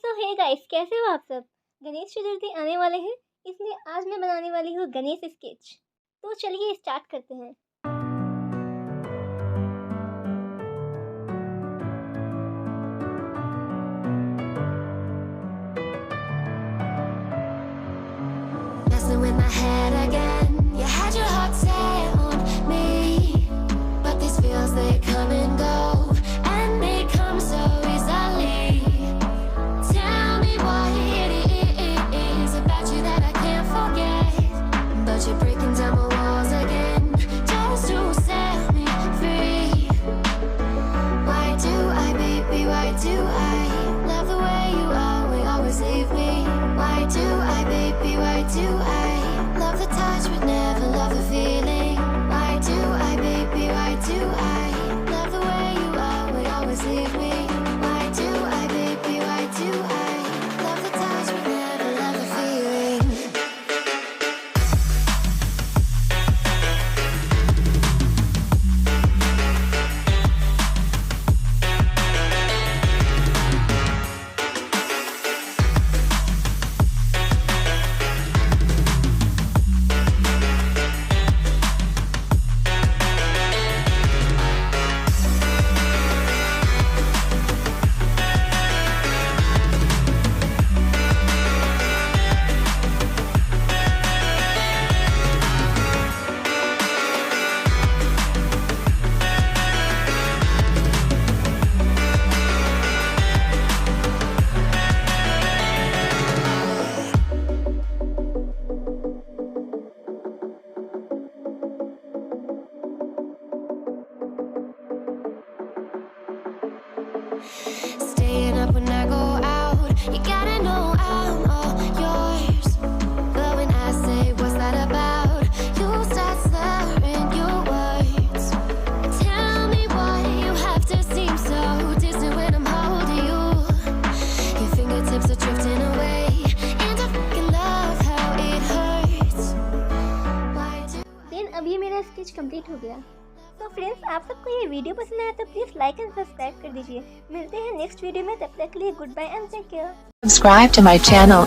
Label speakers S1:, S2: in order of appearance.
S1: तो hey guys, कैसे हो आप सब। गणेश चतुर्थी आने वाले हैं, इसलिए आज मैं बनाने वाली हूँ गणेश स्केच। तो चलिए स्टार्ट करते हैं।
S2: Messing with my head again. You had your heart set on me, but these feels they come and go, and they come so easily. Tell me what it is about you that I can't forget, but you're breaking down my walls again just to set me free. Why do I, baby? Why do I love the way you always leave me? Why do I, baby? Why do I love the touch but never love the feeling? Why do I, baby? Why do I love the way you always leave me? Why do I, baby? Why do I love the touch but never love the feeling? Staying up when I go out, you gotta know I'm all yours. But when I say what's that about, you start slurring your words. Tell me why you have to seem so distant when I'm holding you. Your fingertips are drifting away, and I fucking love how it hurts. Why do
S1: then अभी मेरा sketch complete हो गया। तो friends, आप सबको ये video पसंद आया तो प्लीज़ लाइक एंड सब्सक्राइब कर दीजिए। मिलते हैं नेक्स्ट वीडियो में, तब तक के लिए good bye and take care.
S3: Subscribe to my channel.